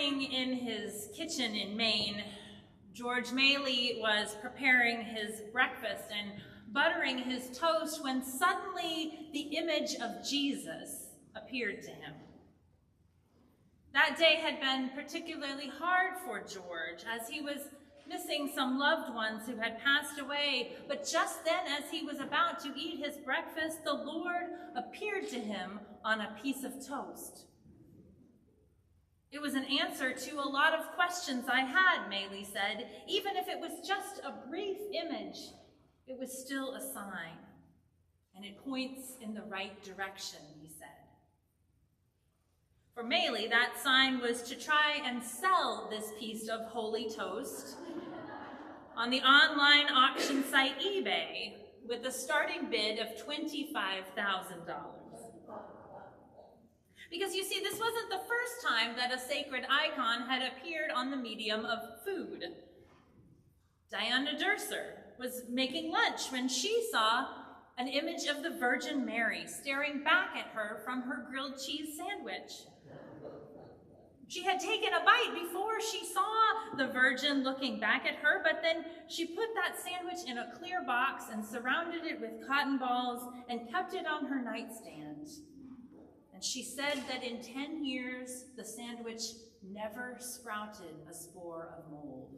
morning in his kitchen in Maine, George Maley was preparing his breakfast and buttering his toast when suddenly the image of Jesus appeared to him. That day had been particularly hard for George, as he was missing some loved ones who had passed away. But just then, as he was about to eat his breakfast, the Lord appeared to him on a piece of toast. It was an answer to a lot of questions I had, Maley said. Even if it was just a brief image, it was still a sign, and it points in the right direction, he said. For Maley, that sign was to try and sell this piece of holy toast on the online auction site eBay with a starting bid of $25,000. Because you see, this wasn't the first time that a sacred icon had appeared on the medium of food. Diana Durser was making lunch when she saw an image of the Virgin Mary staring back at her from her grilled cheese sandwich. She had taken a bite before she saw the Virgin looking back at her, but then she put that sandwich in a clear box and surrounded it with cotton balls and kept it on her nightstand. And she said that in 10 years, the sandwich never sprouted a spore of mold.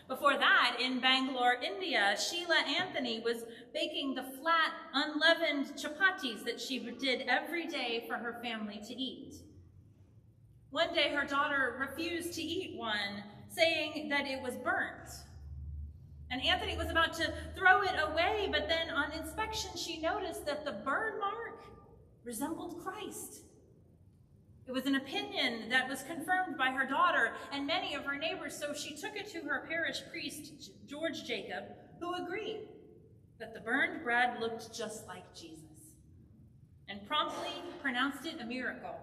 Before that, in Bangalore, India, Sheila Anthony was baking the flat, unleavened chapatis that she did every day for her family to eat. One day, her daughter refused to eat one, saying that it was burnt. And Anthony was about to throw it away, but then on inspection, she noticed that the burn mark resembled Christ. It was an opinion that was confirmed by her daughter and many of her neighbors, so she took it to her parish priest, George Jacob, who agreed that the burned bread looked just like Jesus and promptly pronounced it a miracle.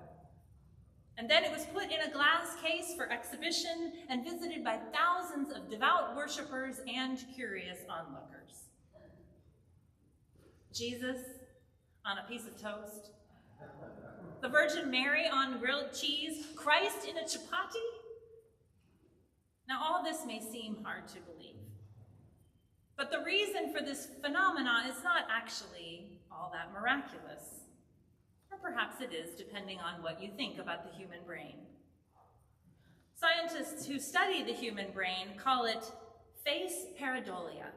And then it was put in a glass case for exhibition and visited by thousands of devout worshipers and curious onlookers. Jesus on a piece of toast, the Virgin Mary on grilled cheese, Christ in a chapati? Now, all this may seem hard to believe, but the reason for this phenomenon is not actually all that miraculous. Or perhaps it is, depending on what you think about the human brain. Scientists who study the human brain call it face pareidolia.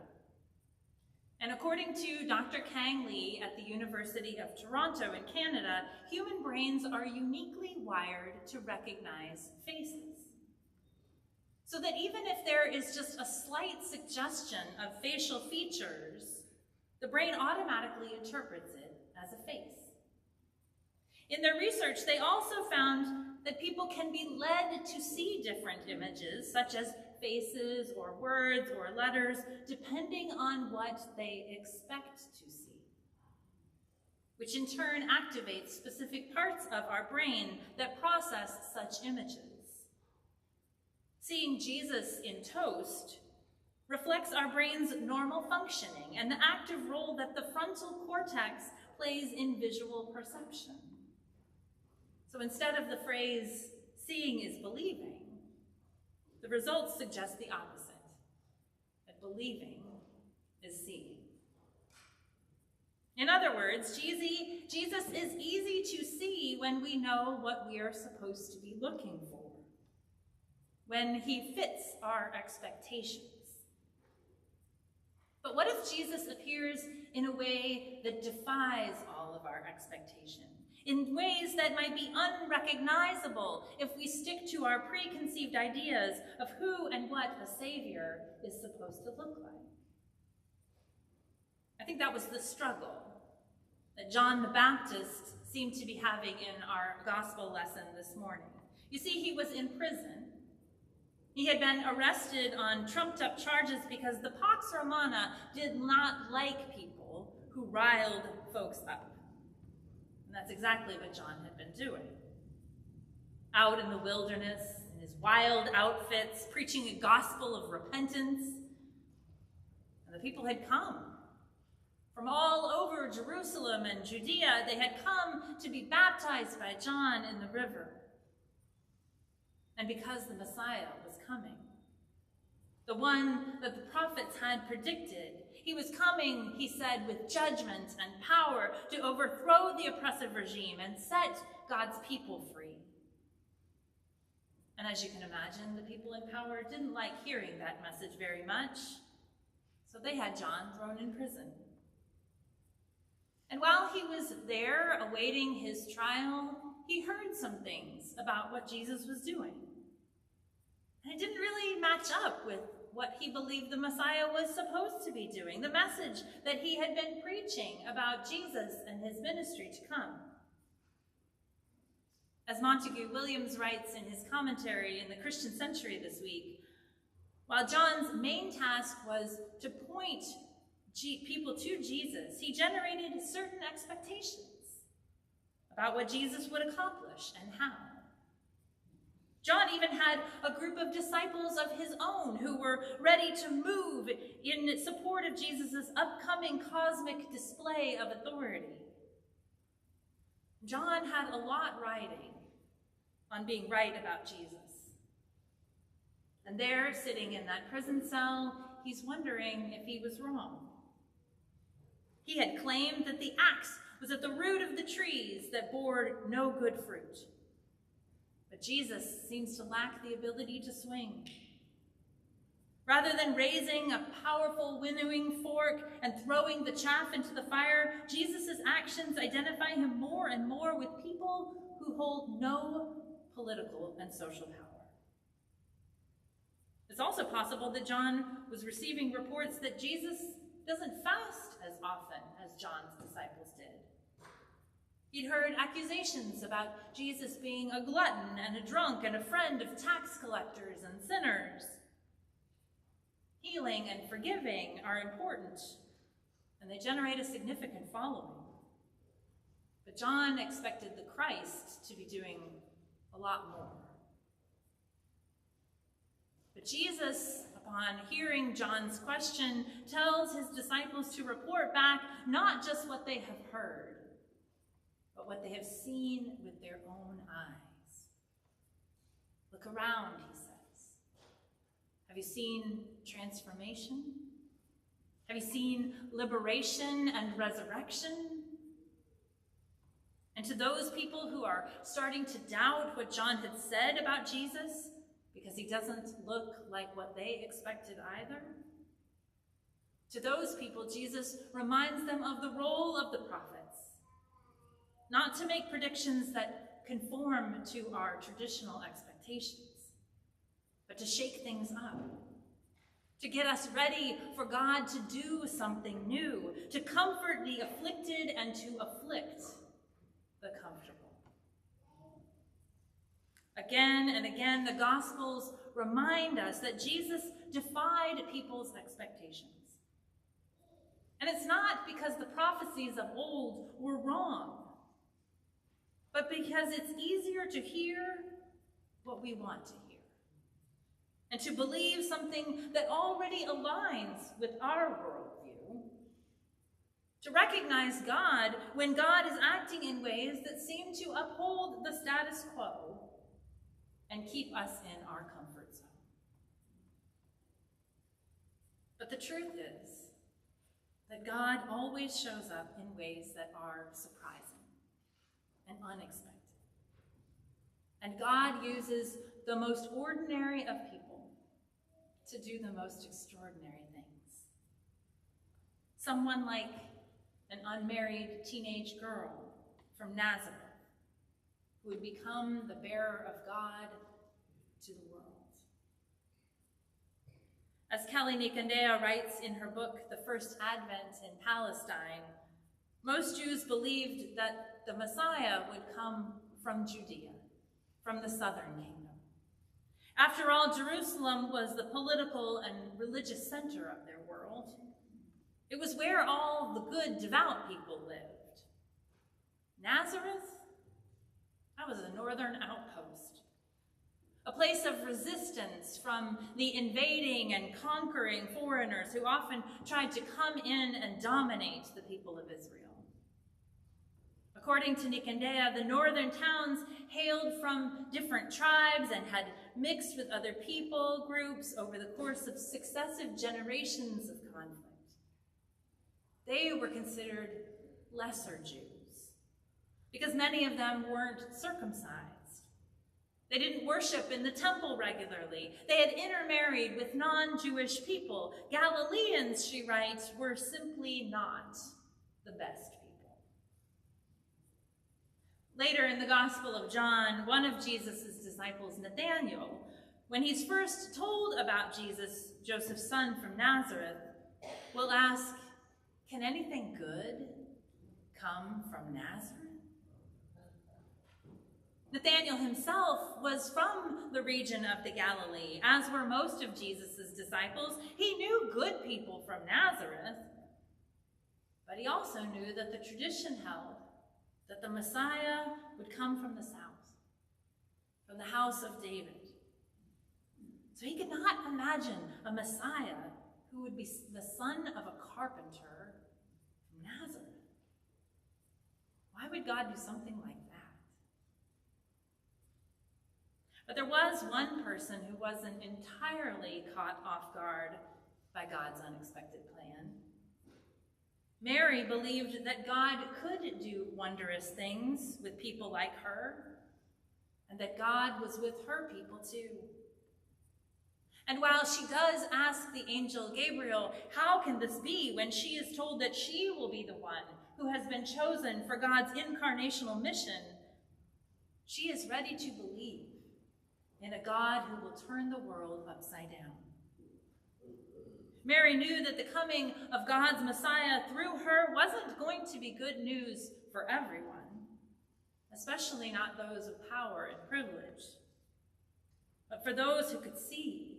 And according to Dr. Kang Lee at the University of Toronto in Canada, human brains are uniquely wired to recognize faces. So that even if there is just a slight suggestion of facial features, the brain automatically interprets it as a face. In their research, they also found that people can be led to see different images, such as faces or words or letters, depending on what they expect to see, which in turn activates specific parts of our brain that process such images. Seeing Jesus in toast reflects our brain's normal functioning and the active role that the frontal cortex plays in visual perception. So instead of the phrase, seeing is believing, the results suggest the opposite, that believing is seeing. In other words, Jesus is easy to see when we know what we are supposed to be looking for, when he fits our expectations. But what if Jesus appears in a way that defies all of our expectations? In ways that might be unrecognizable if we stick to our preconceived ideas of who and what a Savior is supposed to look like. I think that was the struggle that John the Baptist seemed to be having in our gospel lesson this morning. You see, he was in prison. He had been arrested on trumped-up charges because the Pax Romana did not like people who riled folks up. And that's exactly what John had been doing. Out in the wilderness, in his wild outfits, preaching a gospel of repentance. And the people had come. From all over Jerusalem and Judea, they had come to be baptized by John in the river. and because the Messiah was coming. The one that the prophets had predicted. He was coming, he said, with judgment and power to overthrow the oppressive regime and set God's people free. And as you can imagine, the people in power didn't like hearing that message very much, so they had John thrown in prison. And while he was there awaiting his trial, he heard some things about what Jesus was doing. And it didn't really match up with what he believed the Messiah was supposed to be doing, the message that he had been preaching about Jesus and his ministry to come. As Montague Williams writes in his commentary in the Christian Century this week, while John's main task was to point people to Jesus, he generated certain expectations about what Jesus would accomplish and how. John even had a group of disciples of his own who were ready to move in support of Jesus' upcoming cosmic display of authority. John had a lot riding on being right about Jesus. And there, sitting in that prison cell, he's wondering if he was wrong. He had claimed that the axe was at the root of the trees that bore no good fruit. But Jesus seems to lack the ability to swing. Rather than raising a powerful winnowing fork and throwing the chaff into the fire, Jesus' actions identify him more and more with people who hold no political and social power. It's also possible that John was receiving reports that Jesus doesn't fast as often as John's disciples did. He'd heard accusations about Jesus being a glutton and a drunk and a friend of tax collectors and sinners. Healing and forgiving are important, and they generate a significant following. But John expected the Christ to be doing a lot more. But Jesus, upon hearing John's question, tells his disciples to report back not just what they have heard, but what they have seen with their own eyes. Look around, he says. Have you seen transformation? Have you seen liberation and resurrection? And to those people who are starting to doubt what John had said about Jesus, because he doesn't look like what they expected either, to those people, Jesus reminds them of the role of the prophets. Not to make predictions that conform to our traditional expectations, but to shake things up, to get us ready for God to do something new, to comfort the afflicted and to afflict the comfortable. Again and again, the Gospels remind us that Jesus defied people's expectations. And it's not because the prophecies of old were wrong, but because it's easier to hear what we want to hear, and to believe something that already aligns with our worldview, to recognize God when God is acting in ways that seem to uphold the status quo and keep us in our comfort zone. But the truth is that God always shows up in ways that are surprising and unexpected. And God uses the most ordinary of people to do the most extraordinary things. Someone like an unmarried teenage girl from Nazareth who would become the bearer of God to the world. As Kelly Nikandea writes in her book, The First Advent in Palestine, most Jews believed that the Messiah would come from Judea, from the southern kingdom. After all, Jerusalem was the political and religious center of their world. It was where all the good, devout people lived. Nazareth, that was a northern outpost, a place of resistance from the invading and conquering foreigners who often tried to come in and dominate the people of Israel. According to Nicandia, the northern towns hailed from different tribes and had mixed with other people groups over the course of successive generations of conflict. They were considered lesser Jews because many of them weren't circumcised. They didn't worship in the temple regularly. They had intermarried with non-Jewish people. Galileans, she writes, were simply not the best people. Later in the Gospel of John, one of Jesus' disciples, Nathanael, when he's first told about Jesus, Joseph's son from Nazareth, will ask, "Can anything good come from Nazareth?" Nathanael himself was from the region of the Galilee, as were most of Jesus' disciples. He knew good people from Nazareth, but he also knew that the tradition held that the Messiah would come from the south, from the house of David. So he could not imagine a Messiah who would be the son of a carpenter from Nazareth. Why would God do something like that? But there was one person who wasn't entirely caught off guard by God's unexpected plan. Mary believed that God could do wondrous things with people like her, and that God was with her people too. And while she does ask the angel Gabriel, how can this be, when she is told that she will be the one who has been chosen for God's incarnational mission, she is ready to believe in a God who will turn the world upside down. Mary knew that the coming of God's Messiah through her wasn't going to be good news for everyone, especially not those of power and privilege, but for those who could see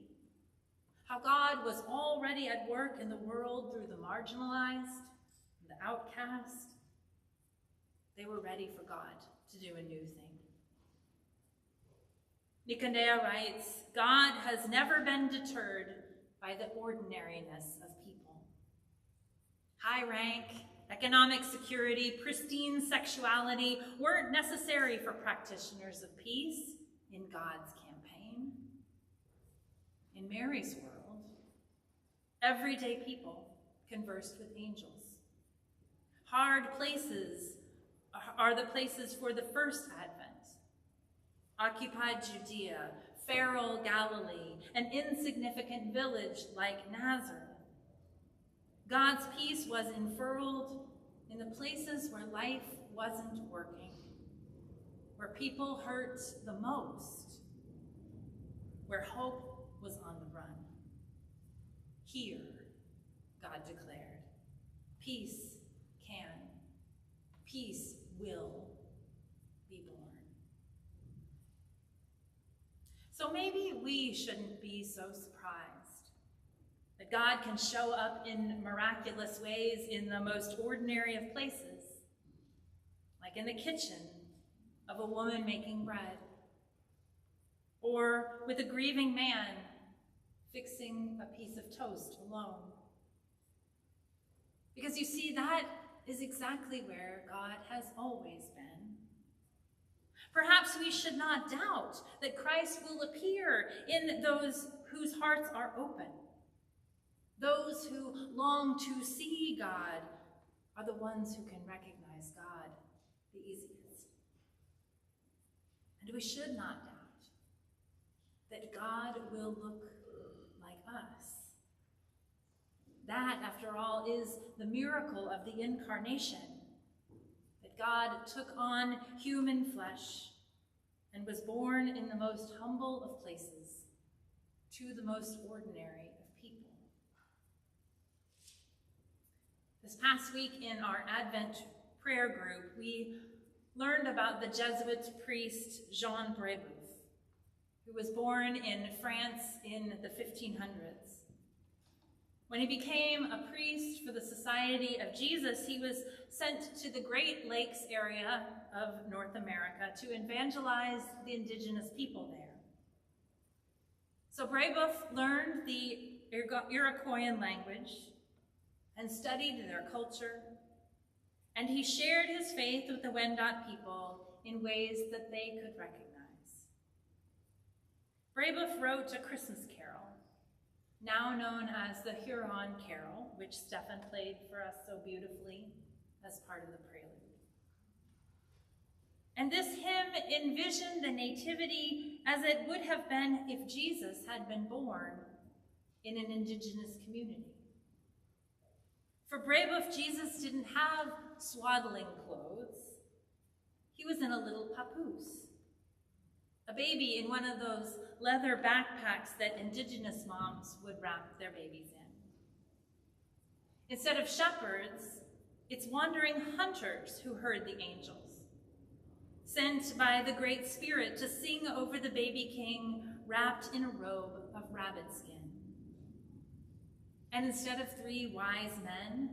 how God was already at work in the world through the marginalized and the outcast. They were ready for God to do a new thing. Nicandia writes, God has never been deterred by the ordinariness of people. High rank, economic security, pristine sexuality weren't necessary for practitioners of peace in God's campaign. In Mary's world, everyday people conversed with angels. Hard places are the places for the first Advent. Occupied Judea, feral Galilee, an insignificant village like Nazareth. God's peace was unfurled in the places where life wasn't working, where people hurt the most, where hope was on the run. Here, God declared, peace can, peace will be born. So maybe we shouldn't be so surprised that God can show up in miraculous ways in the most ordinary of places, like in the kitchen of a woman making bread, or with a grieving man fixing a piece of toast alone. Because you see, that is exactly where God has always been. Perhaps we should not doubt that Christ will appear in those whose hearts are open. Those who long to see God are the ones who can recognize God the easiest. And we should not doubt that God will look like us. That, after all, is the miracle of the incarnation. God took on human flesh and was born in the most humble of places to the most ordinary of people. This past week in our Advent prayer group, we learned about the Jesuit priest Jean Brebeuf, who was born in France in the 1500s. When he became a priest for the Society of Jesus, he was sent to the Great Lakes area of North America to evangelize the indigenous people there. So Brebeuf learned the Iroquoian language and studied their culture and he shared his faith with the Wendat people in ways that they could recognize. Brebeuf wrote a Christmas carol, now known as the Huron Carol, which Stefan played for us so beautifully as part of the prelude. And this hymn envisioned the nativity as it would have been if Jesus had been born in an indigenous community. For Brebeuf, Jesus didn't have swaddling clothes. He was in a little papoose, a baby in one of those leather backpacks that indigenous moms would wrap their babies in. Instead of shepherds, it's wandering hunters who heard the angels, sent by the Great Spirit to sing over the baby king wrapped in a robe of rabbit skin. And instead of 3 wise men,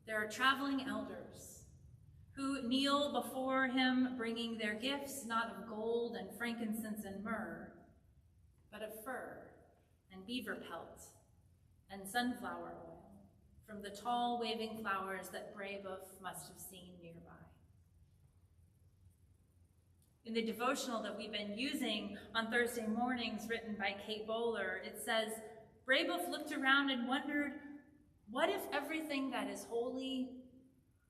there are traveling elders who kneel before him, bringing their gifts not of gold and frankincense and myrrh, but of fur and beaver pelt and sunflower oil from the tall waving flowers that Brebeuf must have seen nearby. In the devotional that we've been using on Thursday mornings, written by Kate Bowler, it says, Brebeuf looked around and wondered, what if everything that is holy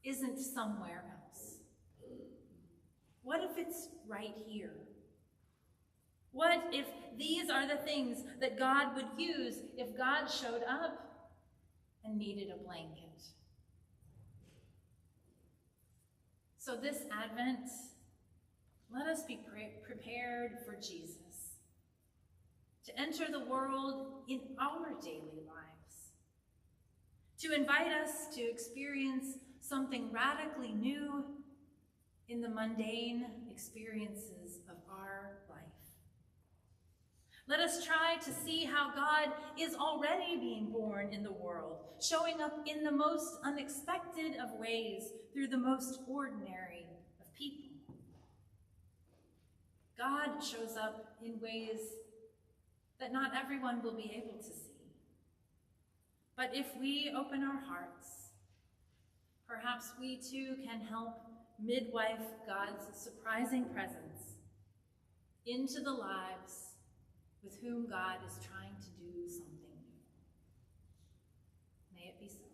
isn't somewhere else? What if it's right here? What if these are the things that God would use if God showed up and needed a blanket? So this Advent, let us be prepared for Jesus, to enter the world in our daily lives, to invite us to experience something radically new in the mundane experiences of our life. Let us try to see how God is already being born in the world, showing up in the most unexpected of ways through the most ordinary of people. God shows up in ways that not everyone will be able to see. But if we open our hearts, perhaps we too can help midwife God's surprising presence into the lives with whom God is trying to do something new. May it be so.